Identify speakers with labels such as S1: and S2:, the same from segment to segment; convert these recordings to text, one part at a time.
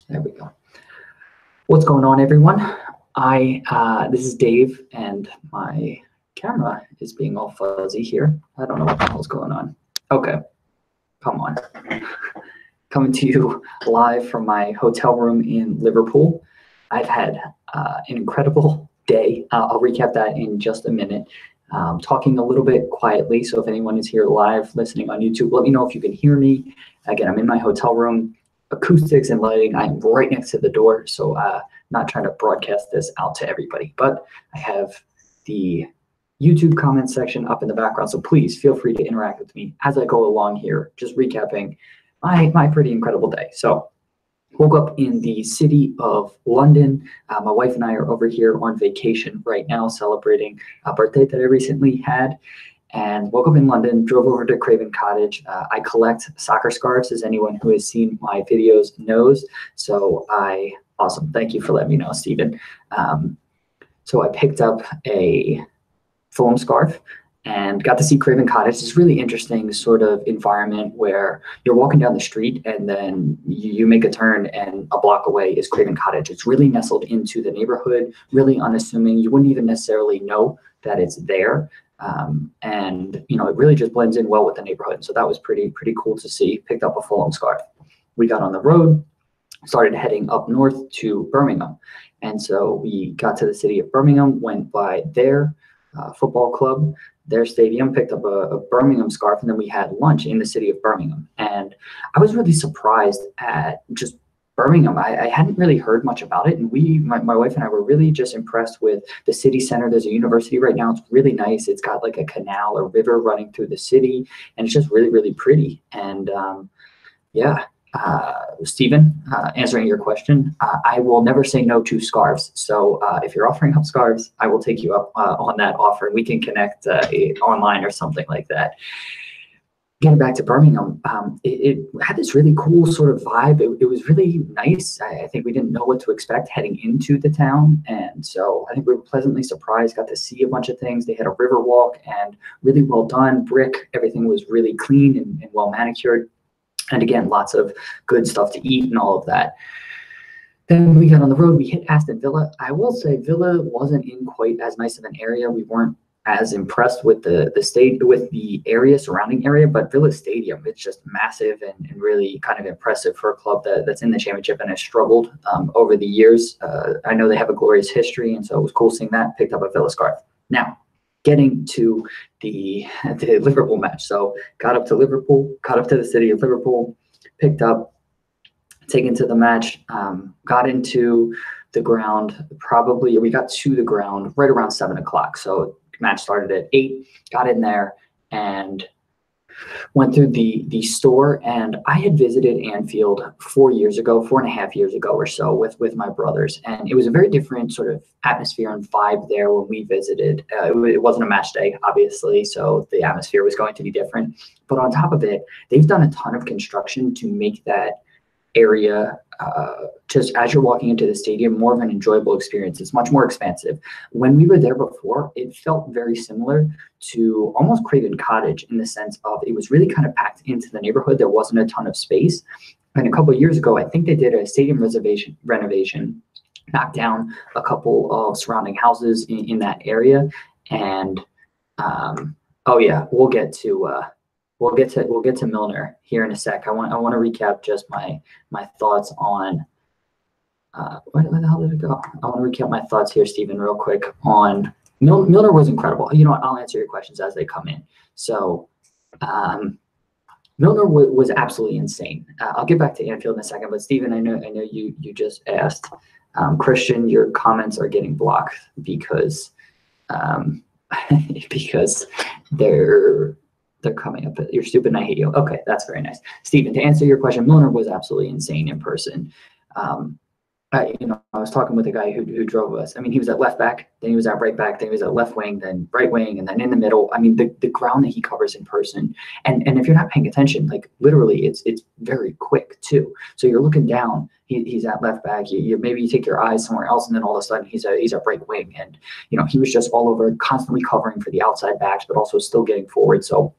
S1: There we go. What's going on, everyone? This is Dave, and my camera is being all fuzzy here. I don't know what the hell's going on. Okay, come on. Coming to you live from my hotel room in Liverpool. I've had an incredible day. I'll recap that in just a minute. Talking a little bit quietly, so if anyone is here live listening on YouTube, let me know if you can hear me. Again, I'm in my hotel room. Acoustics and lighting, I'm right next to the door, so not trying to broadcast this out to everybody, but I have the YouTube comment section up in the background, so please feel free to interact with me as I go along here, just recapping my pretty incredible day. So woke up in the city of London. My wife and I are over here on vacation right now, celebrating a birthday that I recently had. And woke up in London, drove over to Craven Cottage. I collect soccer scarves, as anyone who has seen my videos knows. So awesome. Thank you for letting me know, Stephen. So I picked up a Fulham scarf and got to see Craven Cottage. It's really interesting sort of environment where you're walking down the street and then you make a turn and a block away is Craven Cottage. It's really nestled into the neighborhood, really unassuming. You wouldn't even necessarily know that it's there. And it really just blends in well with the neighborhood. So that was pretty cool to see. Picked up a Fulham scarf. We got on the road, started heading up north to Birmingham. And so we got to the city of Birmingham, went by their football club, their stadium, picked up a Birmingham scarf, and then we had lunch in the city of Birmingham. And I was really surprised at just Birmingham. I hadn't really heard much about it, and my wife and I were really just impressed with the city center. There's a university right now. It's really nice. It's got like a canal or river running through the city, and it's just really pretty. And Stephen, answering your question, I will never say no to scarves. So if you're offering up scarves, I will take you up on that offer, and we can connect online or something like that. Getting back to Birmingham, it had this really cool sort of vibe. It was really nice. I think we didn't know what to expect heading into the town. And so I think we were pleasantly surprised, got to see a bunch of things. They had a river walk and really well done, brick. Everything was really clean and well manicured. And again, lots of good stuff to eat and all of that. Then we got on the road, we hit Aston Villa. I will say Villa wasn't in quite as nice of an area. We weren't as impressed with the area, surrounding area, but Villa Stadium, it's just massive and really kind of impressive for a club that's in the championship and has struggled over the years. I know they have a glorious history, and so it was cool seeing that. Picked up a Villa scarf. Now, getting to the Liverpool match. So got up to the city of Liverpool, taken to the match, got into the ground, we got to the ground right around 7 o'clock. So match started at 8, got in there and went through the store. And I had visited Anfield 4.5 years ago or so with my brothers. And it was a very different sort of atmosphere and vibe there when we visited. It wasn't a match day, obviously, so the atmosphere was going to be different. But on top of it, they've done a ton of construction to make that area, just as you're walking into the stadium, more of an enjoyable experience. It's much more expansive. When we were there before, it felt very similar to almost Craven Cottage in the sense of it was really kind of packed into the neighborhood. There wasn't a ton of space. And a couple of years ago, I think they did a stadium renovation, knocked down a couple of surrounding houses in that area. And we'll get to Milner here in a sec. I want to recap just my thoughts on where the hell did it go? I want to recap my thoughts here, Stephen, real quick on Milner was incredible. You know what? I'll answer your questions as they come in. So Milner was absolutely insane. I'll get back to Anfield in a second, but Stephen, I know you just asked. Christian, your comments are getting blocked because they're coming up. You're stupid and I hate you. Okay, that's very nice. Stephen, to answer your question, Milner was absolutely insane in person. I was talking with a guy who drove us. I mean, he was at left back, then he was at right back, then he was at left wing, then right wing, and then in the middle. I mean, the ground that he covers in person, and if you're not paying attention, like literally, it's very quick too. So you're looking down, he's at left back. Maybe you take your eyes somewhere else, and then all of a sudden he's at right wing, and he was just all over, constantly covering for the outside backs, but also still getting forward. So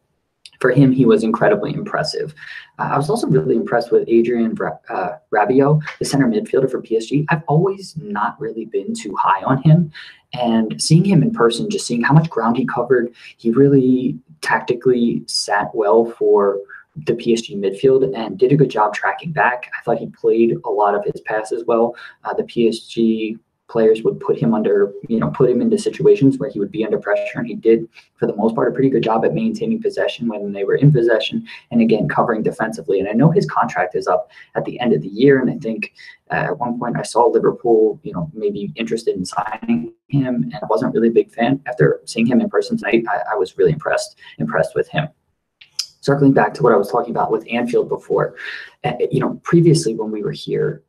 S1: For him, he was incredibly impressive. I was also really impressed with Adrian Rabiot, the center midfielder for PSG. I've always not really been too high on him. And seeing him in person, just seeing how much ground he covered, he really tactically sat well for the PSG midfield and did a good job tracking back. I thought he played a lot of his passes well. The PSG players would put him into situations where he would be under pressure, and he did, for the most part, a pretty good job at maintaining possession when they were in possession, and again, covering defensively. And I know his contract is up at the end of the year, and I think at one point I saw Liverpool, maybe interested in signing him, and I wasn't really a big fan. After seeing him in person tonight, I was really impressed with him. Circling back to what I was talking about with Anfield before, previously when we were here,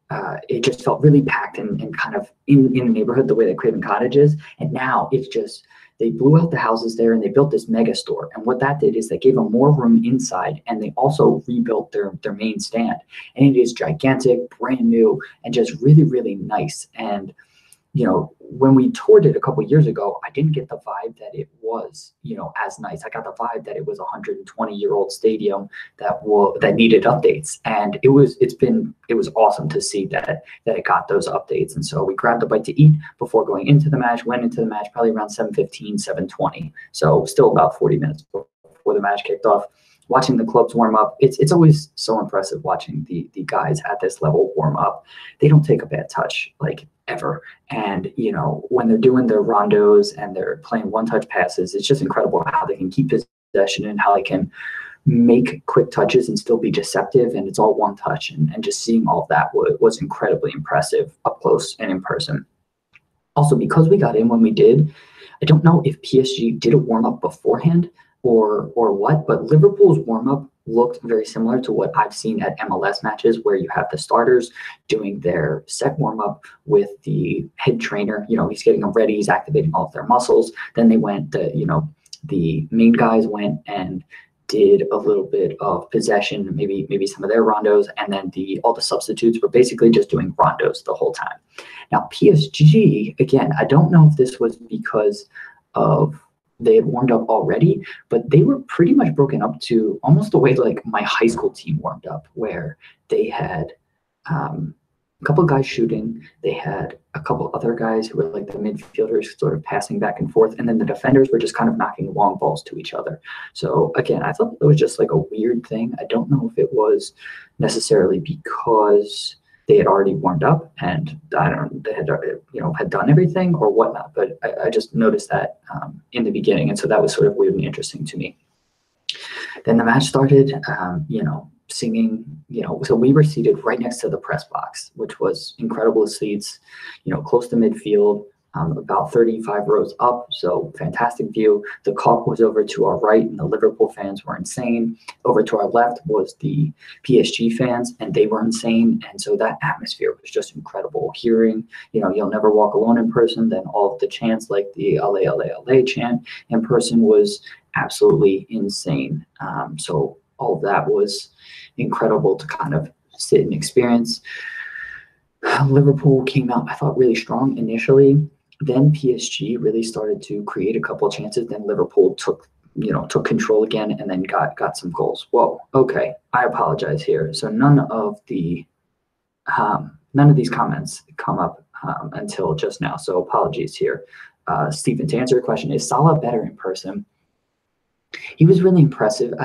S1: it just felt really packed and kind of in the neighborhood the way that Craven Cottage is. And now it's just, they blew out the houses there and they built this mega store. And what that did is they gave them more room inside, and they also rebuilt their main stand. And it is gigantic, brand new, and just really, really nice. And when we toured it a couple of years ago, I didn't get the vibe that it was, as nice. I got the vibe that it was a 120-year-old stadium that needed updates. And it was awesome to see that it got those updates. And so we grabbed a bite to eat before going into the match, went into the match probably around 7:15, 7:20. So still about 40 minutes before the match kicked off. Watching the clubs warm up, it's always so impressive watching the guys at this level warm up. They don't take a bad touch, like, ever. And, when they're doing their rondos and they're playing one-touch passes, it's just incredible how they can keep possession and how they can make quick touches and still be deceptive. And it's all one touch. And just seeing all of that was incredibly impressive up close and in person. Also, because we got in when we did, I don't know if PSG did a warm-up beforehand or what, but Liverpool's warm-up looked very similar to what I've seen at MLS matches, where you have the starters doing their set warm-up with the head trainer. He's getting them ready, he's activating all of their muscles. Then they went, the main guys went and did a little bit of possession, maybe some of their rondos, and then all the substitutes were basically just doing rondos the whole time. Now PSG, again, I don't know if this was because of they had warmed up already, but they were pretty much broken up to almost the way like my high school team warmed up, where they had a couple of guys shooting. They had a couple other guys who were like the midfielders sort of passing back and forth. And then the defenders were just kind of knocking long balls to each other. So again, I thought it was just like a weird thing. I don't know if it was necessarily because they had already warmed up and they had done everything or whatnot, but I just noticed that in the beginning. And so that was sort of weird and interesting to me. Then the match started, singing, so we were seated right next to the press box, which was incredible seats, close to midfield, about 35 rows up. So fantastic view. The Kop was over to our right and the Liverpool fans were insane. Over to our left was the PSG fans and they were insane. And so that atmosphere was just incredible. Hearing, you'll never walk alone in person. Then all of the chants, like the LA, LA, LA chant in person, was absolutely insane. So all of that was incredible to kind of sit and experience. Liverpool came out, I thought, really strong initially. Then PSG really started to create a couple of chances. Then Liverpool took control again and then got some goals. Whoa, okay, I apologize here. So none of these comments come up until just now. So apologies here. Stephen, to answer your question, is Salah better in person? He was really impressive.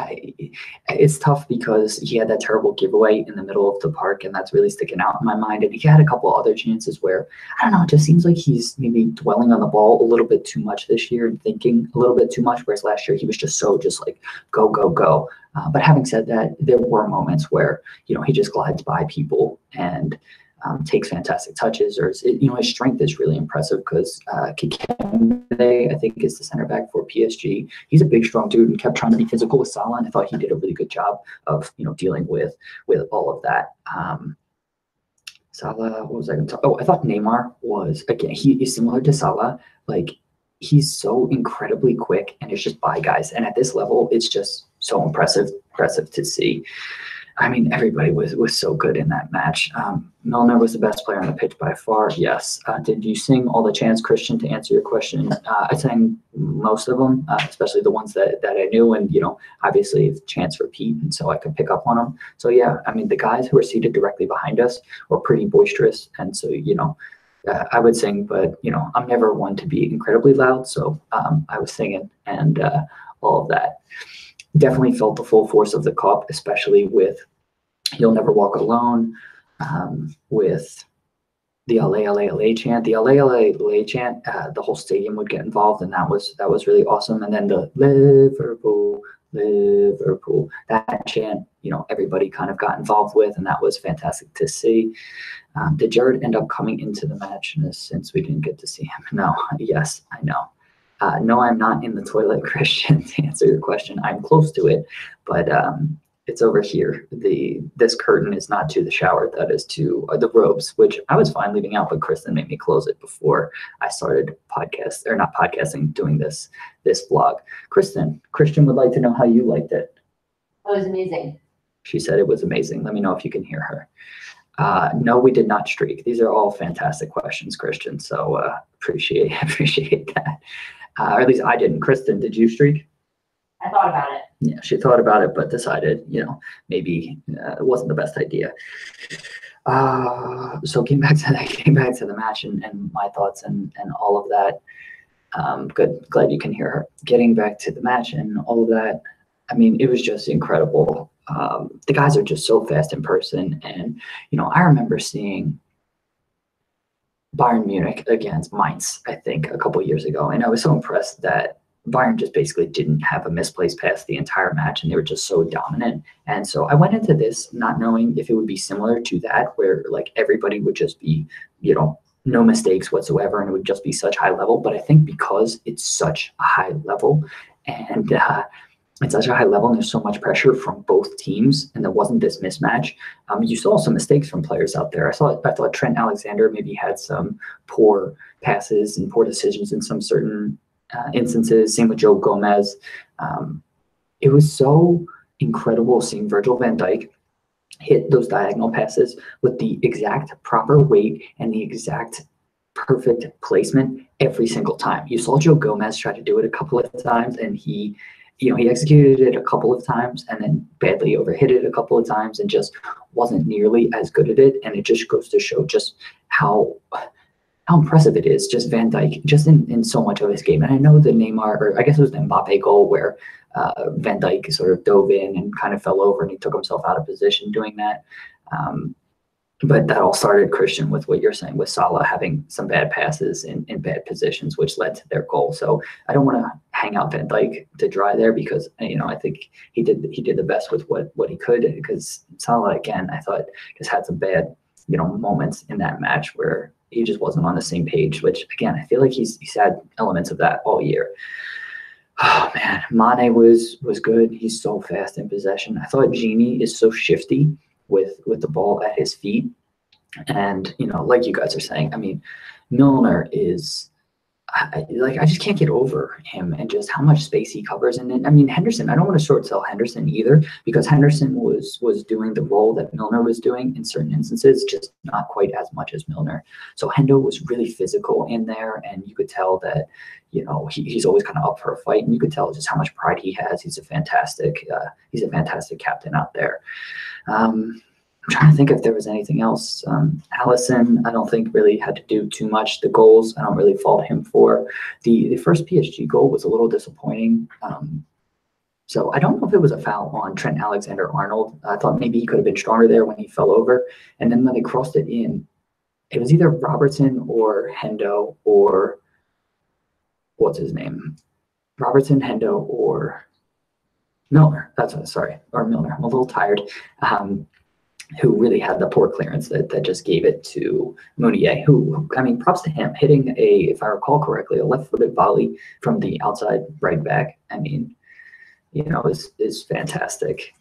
S1: It's tough because he had that terrible giveaway in the middle of the park, and that's really sticking out in my mind. And he had a couple other chances where, I don't know, it just seems like he's maybe dwelling on the ball a little bit too much this year and thinking a little bit too much, whereas last year he was just like, go, go, go. But having said that, there were moments where, he just glides by people and takes fantastic touches, or his strength is really impressive because Kikembe, I think, is the center back for PSG. He's a big, strong dude and kept trying to be physical with Salah, and I thought he did a really good job of dealing with all of that. Salah, what was I going to talk? Oh, I thought Neymar was, again, he is similar to Salah. Like, he's so incredibly quick and it's just by guys, and at this level, it's just so impressive to see. I mean, everybody was so good in that match. Milner was the best player on the pitch by far. Yes. Did you sing all the chants, Christian? To answer your question, I sang most of them, especially the ones that I knew, and obviously chants repeat, and so I could pick up on them. So yeah, I mean, the guys who were seated directly behind us were pretty boisterous, and so I would sing, but I'm never one to be incredibly loud, so I was singing and all of that. Definitely felt the full force of the cup, especially with "You'll Never Walk Alone," with the LA chant. The LA chant, the whole stadium would get involved, and that was really awesome. And then the Liverpool, that chant, everybody kind of got involved with, and that was fantastic to see. Did Jared end up coming into the match since we didn't get to see him? No. Yes, I know. No, I'm not in the toilet, Christian, to answer your question. I'm close to it, but it's over here. This curtain is not to the shower. That is to the robes, which I was fine leaving out, but Kristen made me close it before I started doing this vlog. Christian would like to know how you liked it.
S2: It was amazing.
S1: She said it was amazing. Let me know if you can hear her. No, we did not streak. These are all fantastic questions, Christian. So appreciate that. Or at least I didn't. Kristen, did you streak?
S2: I thought about it.
S1: Yeah, she thought about it, but decided, maybe it wasn't the best idea. So came back to the match and my thoughts and all of that. Good, glad you can hear her. Getting back to the match and all of that. I mean, it was just incredible. The guys are just so fast in person, and I remember seeing Bayern Munich against Mainz, I think, a couple of years ago, and I was so impressed that Bayern just basically didn't have a misplaced pass the entire match, and they were just so dominant. And so I went into this not knowing if it would be similar to that, where like everybody would just be, no mistakes whatsoever, and it would just be such high level. But I think because it's such a high level, and it's such a high level, and there's so much pressure from both teams, and there wasn't this mismatch. You saw some mistakes from players out there. I thought Trent Alexander maybe had some poor passes and poor decisions in some certain instances. Same with Joe Gomez. It was so incredible seeing Virgil van Dijk hit those diagonal passes with the exact proper weight and the exact perfect placement every single time. You saw Joe Gomez try to do it a couple of times, and he executed it a couple of times and then badly overhit it a couple of times and just wasn't nearly as good at it. And it just goes to show just how impressive it is, just Van Dijk, just in so much of his game. And I know the Neymar, or I guess it was the Mbappe goal where Van Dijk sort of dove in and kind of fell over and he took himself out of position doing that. But that all started, Christian, with what you're saying, with Salah having some bad passes in bad positions, which led to their goal. So I don't want to hang out Van Dijk to dry there because, I think he did the best with what he could, because Salah, again, I thought just had some bad, moments in that match where he just wasn't on the same page, which, again, I feel like he's had elements of that all year. Oh, man, Mane was good. He's so fast in possession. I thought Gini is so shifty with the ball at his feet. And, like you guys are saying, I mean, Milner is I just can't get over him and just how much space he covers. And then, I mean, Henderson, I don't want to short sell Henderson either, because Henderson was doing the role that Milner was doing in certain instances, just not quite as much as Milner. So Hendo was really physical in there, and you could tell that, he's always kind of up for a fight, and you could tell just how much pride he has. He's a fantastic captain out there. I'm trying to think if there was anything else. Alisson, I don't think really had to do too much. The goals, I don't really fault him for. The first PSG goal was a little disappointing. So I don't know if it was a foul on Trent Alexander-Arnold. I thought maybe he could have been stronger there when he fell over. And then when they crossed it in, it was either Robertson or Hendo or what's his name? Robertson, Hendo, or Milner. Or Milner. I'm a little tired. Who really had the poor clearance that just gave it to Meunier, who, I mean, props to him, hitting if I recall correctly, a left-footed volley from the outside right back. I mean, is fantastic.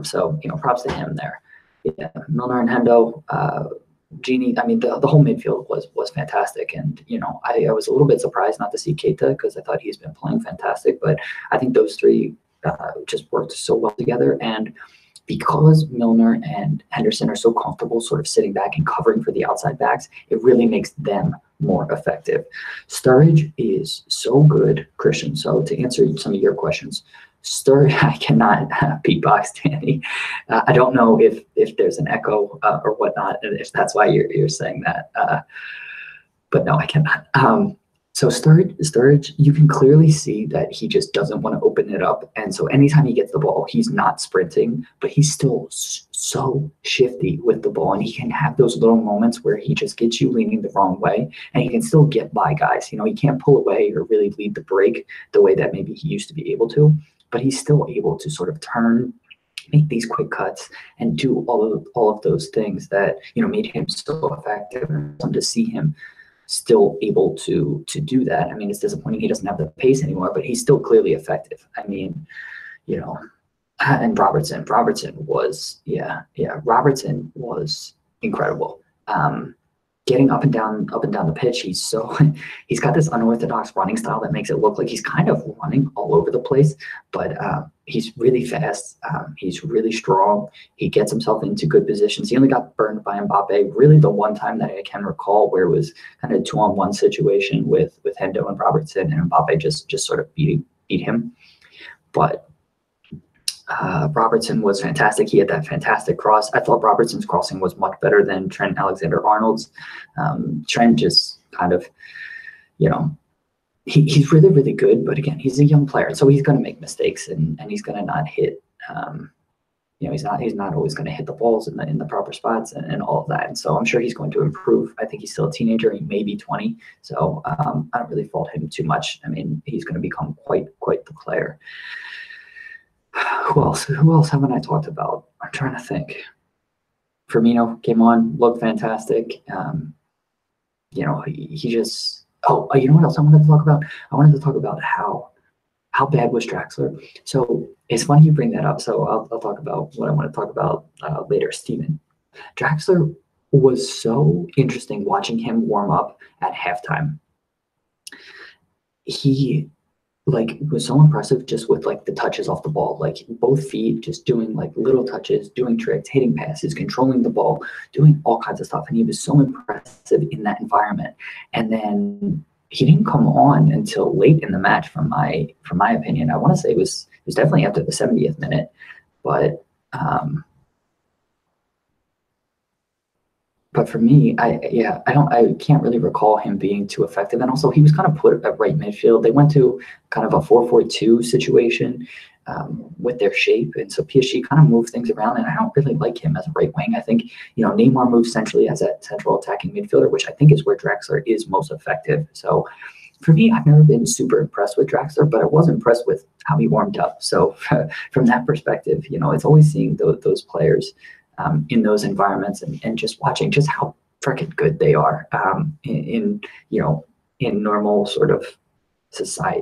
S1: So, props to him there. Yeah, Milner and Hendo, Gini, I mean, the whole midfield was fantastic. And, I was a little bit surprised not to see Keita, because I thought he's been playing fantastic. But I think those three just worked so well together. And because Milner and Henderson are so comfortable sort of sitting back and covering for the outside backs, it really makes them more effective. Sturridge is so good, Christian. So to answer some of your questions, Sturridge, I cannot beatbox, Danny. I don't know if there's an echo or whatnot, if that's why you're saying that. But no, I cannot. So Sturridge, you can clearly see that he just doesn't want to open it up. And so anytime he gets the ball, he's not sprinting, but he's still so shifty with the ball. And he can have those little moments where he just gets you leaning the wrong way and he can still get by guys. You know, he can't pull away or really lead the break the way that maybe he used to be able to, but he's still able to sort of turn, make these quick cuts and do all of those things that, you know, made him so effective. And to see him still able to do that. I mean, it's disappointing he doesn't have the pace anymore, but he's still clearly effective. I mean, you know, and Robertson was, Robertson was incredible. Getting up and down the pitch, he's got this unorthodox running style that makes it look like he's kind of running all over the place, but he's really fast. He's really strong. He gets himself into good positions. He only got burned by Mbappe really the one time that I can recall, where it was kind of a 2-on-1 situation with Hendo and Robertson, and Mbappe just sort of beat him. But Robertson was fantastic. He had that fantastic cross. I thought Robertson's crossing was much better than Trent Alexander-Arnold's. Trent just kind of, you know, he's really, really good. But again, he's a young player, so he's going to make mistakes and he's going to not hit. You know, he's not always going to hit the balls in the proper spots and all of that. And so I'm sure he's going to improve. I think he's still a teenager. He may be 20, so I don't really fault him too much. I mean, he's going to become quite the player. Who else haven't I talked about? I'm trying to think. Firmino came on, looked fantastic. You know, he just. Oh, you know what else I wanted to talk about? I wanted to talk about how bad was Draxler. So it's funny you bring that up. So I'll talk about what I want to talk about later. Steven, Draxler was so interesting watching him warm up at halftime. He was so impressive just with the touches off the ball, both feet, just doing little touches, doing tricks, hitting passes, controlling the ball, doing all kinds of stuff. And he was so impressive in that environment. And then he didn't come on until late in the match, from my opinion. I want to say it was definitely after the 70th minute, but for me, I can't really recall him being too effective. And also, he was kind of put at right midfield. They went to kind of a 4-4-2 situation with their shape, and so PSG kind of moved things around. And I don't really like him as a right wing. I think Neymar moves centrally as a central attacking midfielder, which I think is where Draxler is most effective. So for me, I've never been super impressed with Draxler, but I was impressed with how he warmed up. So from that perspective, it's always seeing those players in those environments and just watching just how freaking good they are in normal sort of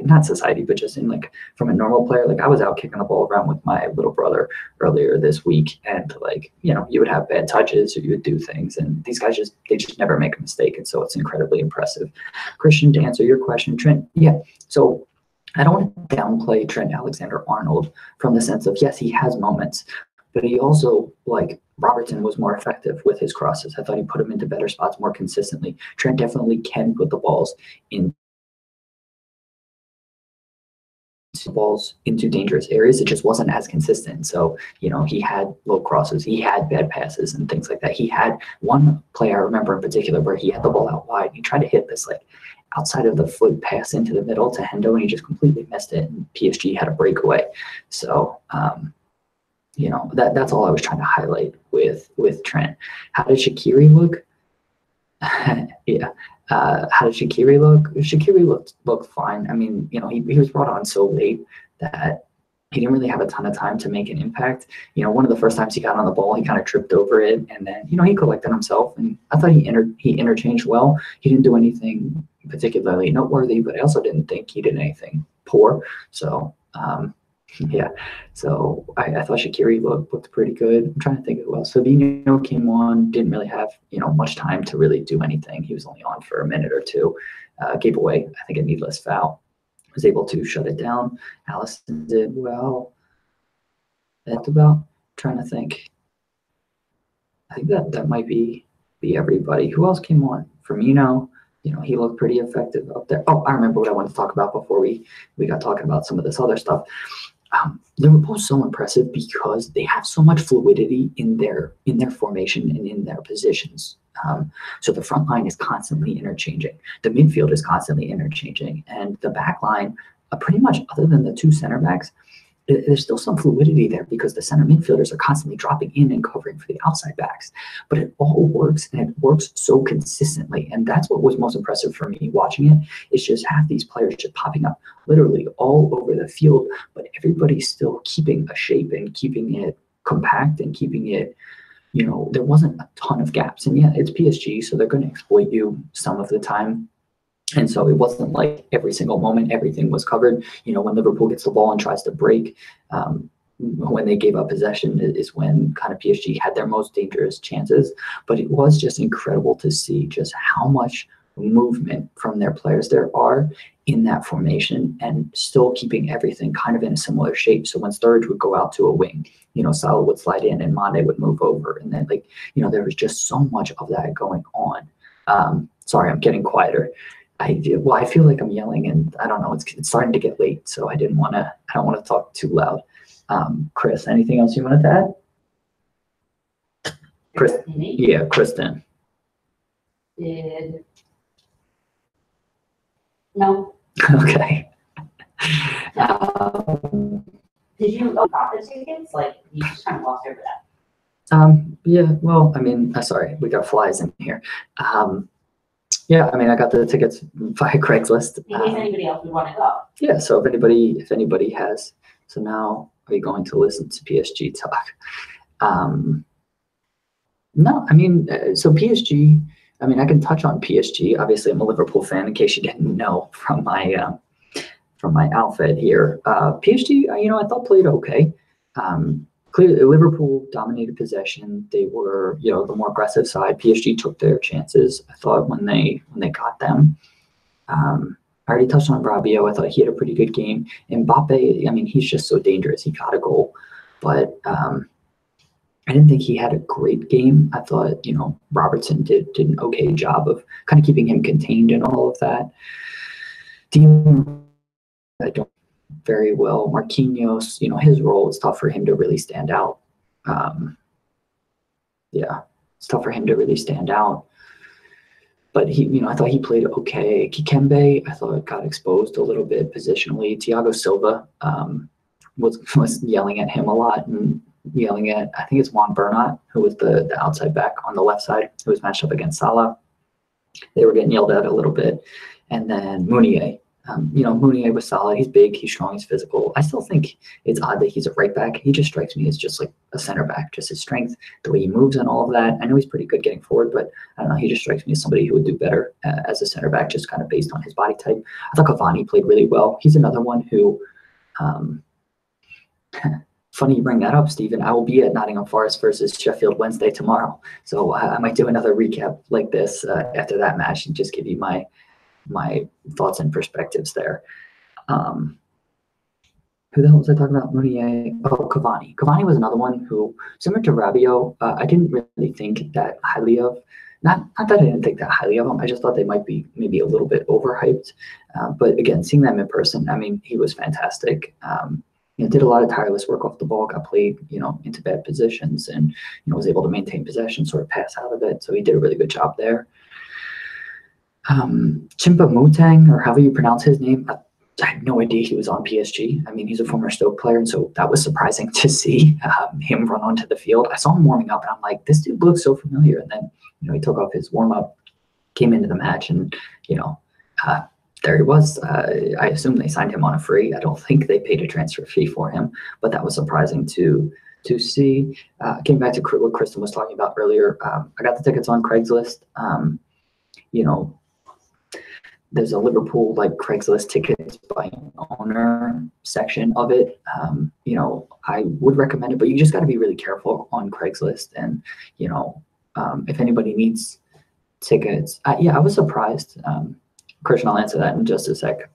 S1: not society, but just in from a normal player. I was out kicking the ball around with my little brother earlier this week, and you would have bad touches or you would do things, and these guys just never make a mistake, and so it's incredibly impressive. Christian, to answer your question, Trent, so I don't want to downplay Trent Alexander-Arnold from the sense of, yes, he has moments, but he also, Robertson was more effective with his crosses. I thought he put him into better spots more consistently. Trent definitely can put the balls into dangerous areas. It just wasn't as consistent. So, he had low crosses, he had bad passes and things like that. He had one play I remember in particular where he had the ball out wide. He tried to hit this outside of the foot pass into the middle to Hendo, and he just completely missed it. And PSG had a breakaway. So, that's all I was trying to highlight with Trent. How did Shaqiri look? How did Shaqiri look? Shaqiri looked fine. I mean, he was brought on so late that he didn't really have a ton of time to make an impact. One of the first times he got on the ball, he kind of tripped over it, and then he collected himself. And I thought he interchanged well. He didn't do anything particularly noteworthy, but I also didn't think he did anything poor. So. So I thought Shaqiri looked pretty good. I'm trying to think who else. Fabinho came on, didn't really have much time to really do anything. He was only on for a minute or two. Gave away, I think, a needless foul. Was able to shut it down. Alisson did well. That's about trying to think. I think that might be everybody. Who else came on? Firmino, he looked pretty effective up there. Oh, I remember what I wanted to talk about before we got talking about some of this other stuff. Liverpool's so impressive because they have so much fluidity in their formation and in their positions. So the front line is constantly interchanging. The midfield is constantly interchanging, and the back line, pretty much other than the two center backs, there's still some fluidity there because the center midfielders are constantly dropping in and covering for the outside backs. But it all works, and it works so consistently. And that's what was most impressive for me watching it, is just have these players just popping up literally all over the field, but everybody's still keeping a shape and keeping it compact and keeping it, there wasn't a ton of gaps. And yeah, it's PSG, so they're going to exploit you some of the time. And so it wasn't like every single moment everything was covered. When Liverpool gets the ball and tries to break, when they gave up possession is when kind of PSG had their most dangerous chances. But it was just incredible to see just how much movement from their players there are in that formation and still keeping everything kind of in a similar shape. So when Sturridge would go out to a wing, Salah would slide in and Mane would move over. And then there was just so much of that going on. Sorry, I'm getting quieter. I feel like I'm yelling, and I don't know. It's starting to get late, so I don't want to talk too loud. Chris, anything else you wanted to add? Chris, yeah, Kristen.
S2: No.
S1: Okay.
S2: Did you got the tickets? Like, you just kind of glossed over that.
S1: Yeah. Well, I mean, sorry, we got flies in here. Yeah, I mean, I got the tickets via Craigslist.
S2: In case anybody else would want to go.
S1: Yeah, so if anybody has, so now are you going to listen to PSG talk? No, I mean, so PSG. I mean, I can touch on PSG. Obviously, I'm a Liverpool fan. In case you didn't know from my outfit here, PSG. I thought played okay. Clearly, Liverpool dominated possession. They were, the more aggressive side. PSG took their chances, I thought, when they got them. I already touched on Rabiot. I thought he had a pretty good game. Mbappe, I mean, he's just so dangerous. He got a goal. But I didn't think he had a great game. I thought, Robertson did an okay job of kind of keeping him contained and all of that. I don't very well. Marquinhos, his role, it's tough for him to really stand out. It's tough for him to really stand out. But I thought he played okay. Kikembe, I thought got exposed a little bit positionally. Thiago Silva was yelling at him a lot and yelling at, I think it's Juan Bernat, who was the outside back on the left side, who was matched up against Salah. They were getting yelled at a little bit. And then Meunier. Meunier was solid. He's big, he's strong, he's physical. I still think it's odd that he's a right back. He just strikes me as just like a center back, just his strength, the way he moves and all of that. I know he's pretty good getting forward, but I don't know. He just strikes me as somebody who would do better as a center back, just kind of based on his body type. I thought Cavani played really well. He's another one who, funny you bring that up, Stephen. I will be at Nottingham Forest versus Sheffield Wednesday tomorrow. So I might do another recap like this after that match and just give you my thoughts and perspectives there. Who the hell was I talking about? Meunier. Oh, Cavani. Cavani was another one who, similar to Rabiot, I didn't really think that highly of. Not that I didn't think that highly of him. I just thought they might be maybe a little bit overhyped. But again, seeing them in person, I mean, he was fantastic. Did a lot of tireless work off the ball, got played, into bad positions, and was able to maintain possession, sort of pass out of it. So he did a really good job there. Chimpa Mutang, or however you pronounce his name, I had no idea he was on PSG. I mean, he's a former Stoke player, and so that was surprising to see him run onto the field. I saw him warming up, and I'm like, this dude looks so familiar. And then, he took off his warm-up, came into the match, and, there he was. I assume they signed him on a free. I don't think they paid a transfer fee for him, but that was surprising to see. Getting back to what Kristen was talking about earlier, I got the tickets on Craigslist. There's a Liverpool Craigslist tickets by owner section of it. I would recommend it, but you just got to be really careful on Craigslist. And if anybody needs tickets, I was surprised. Christian, I'll answer that in just a sec.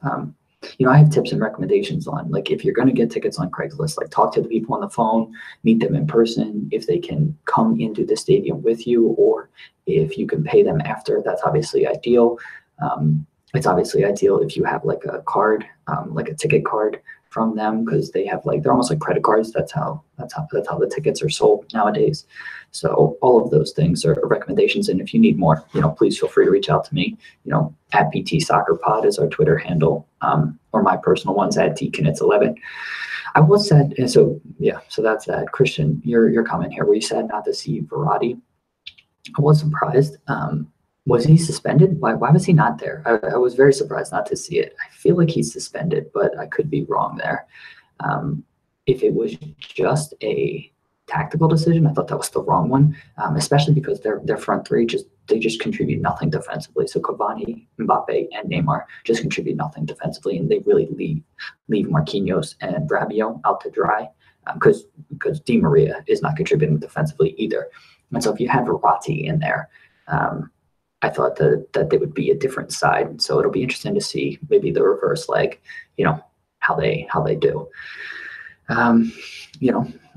S1: I have tips and recommendations on, like, if you're going to get tickets on Craigslist, like, talk to the people on the phone, meet them in person. If they can come into the stadium with you, or if you can pay them after, that's obviously ideal. It's obviously ideal if you have like a card, like a ticket card from them, because they have they're almost like credit cards. That's how the tickets are sold nowadays. So all of those things are recommendations. And if you need more, please feel free to reach out to me. At PT Soccer Pod is our Twitter handle, or my personal one's at TKnits11. I was sad. So that's that. Christian, your comment here where you said not to see Verratti. I was surprised. Was he suspended? Why was he not there? I was very surprised not to see it. I feel like he's suspended, but I could be wrong there. If it was just a tactical decision, I thought that was the wrong one, especially because their front three just contribute nothing defensively. So Cavani, Mbappe, and Neymar just contribute nothing defensively, and they really leave Marquinhos and Rabiot out to dry, because Di Maria is not contributing defensively either. And so if you had Verratti in there, I thought that they would be a different side. So it'll be interesting to see maybe the reverse leg, how they do. And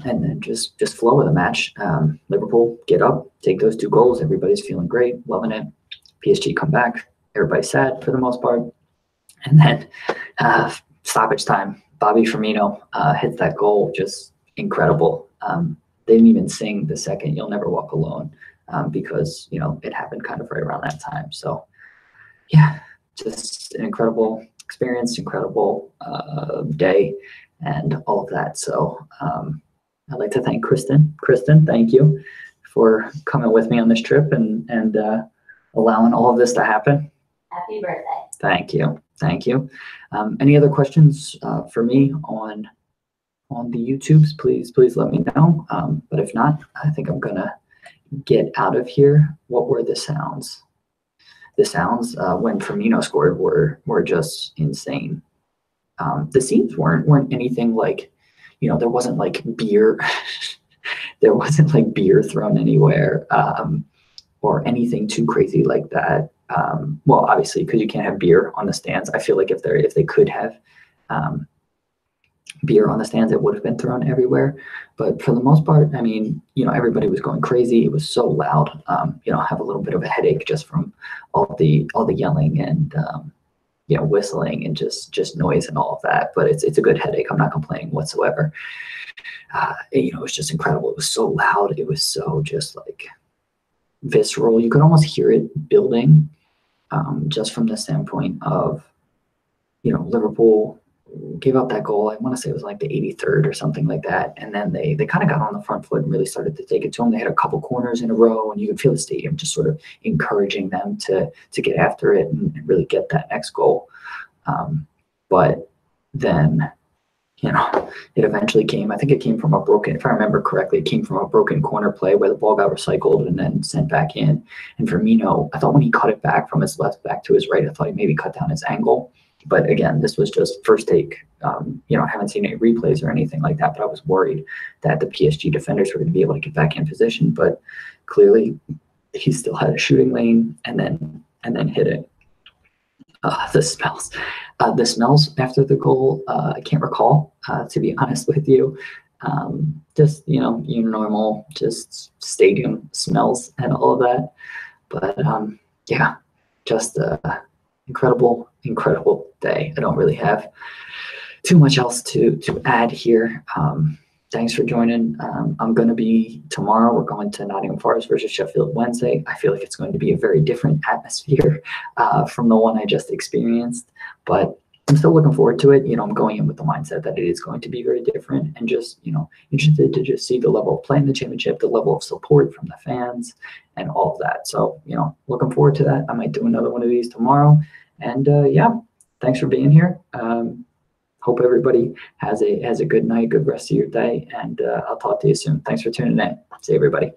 S1: then just flow of the match. Liverpool get up, take those 2 goals. Everybody's feeling great, loving it. PSG come back. Everybody's sad for the most part. And then stoppage time. Bobby Firmino hits that goal, just incredible. They didn't even sing the second "You'll Never Walk Alone," because it happened kind of right around that time. So yeah, just an incredible experience, incredible day, and all of that. So I'd like to thank Kristen. Kristen, thank you for coming with me on this trip and allowing all of this to happen.
S2: Happy birthday.
S1: Thank you. Any other questions for me on the YouTubes? Please let me know. But if not, I think I'm gonna get out of here. What were the sounds? The sounds when Firmino scored were just insane. The scenes weren't anything like, there wasn't like beer, there wasn't like beer thrown anywhere, or anything too crazy like that. Well, obviously, because you can't have beer on the stands. I feel like if they could have beer on the stands, it would have been thrown everywhere. But for the most part, I mean, everybody was going crazy. It was so loud. I have a little bit of a headache just from all the yelling and whistling and just noise and all of that. But it's a good headache. I'm not complaining whatsoever. It was just incredible. It was so loud. It was so just like visceral. You could almost hear it building, just from the standpoint of, Liverpool gave up that goal. I want to say it was like the 83rd or something like that. And then they kind of got on the front foot and really started to take it to them. They had a couple corners in a row, and you could feel the stadium just sort of encouraging them to get after it and really get that next goal. But then, it eventually came. I think it came from a broken, if I remember correctly, it came from a broken corner play where the ball got recycled and then sent back in. And Firmino, I thought when he cut it back from his left back to his right, I thought he maybe cut down his angle. But again, this was just first take. I haven't seen any replays or anything like that, but I was worried that the PSG defenders were going to be able to get back in position. But clearly, he still had a shooting lane and then hit it. The smells after the goal, I can't recall, to be honest with you. Just your normal just stadium smells and all of that. But yeah, just incredible day. I don't really have too much else to add here. Thanks for joining. I'm going to be tomorrow. We're going to Nottingham Forest versus Sheffield Wednesday. I feel like it's going to be a very different atmosphere from the one I just experienced, but I'm still looking forward to it. I'm going in with the mindset that it is going to be very different, and just, interested to just see the level of play in the championship, the level of support from the fans, and all of that. So, looking forward to that. I might do another one of these tomorrow. And yeah, thanks for being here. Hope everybody has a good night, good rest of your day, and I'll talk to you soon. Thanks for tuning in. See you, everybody.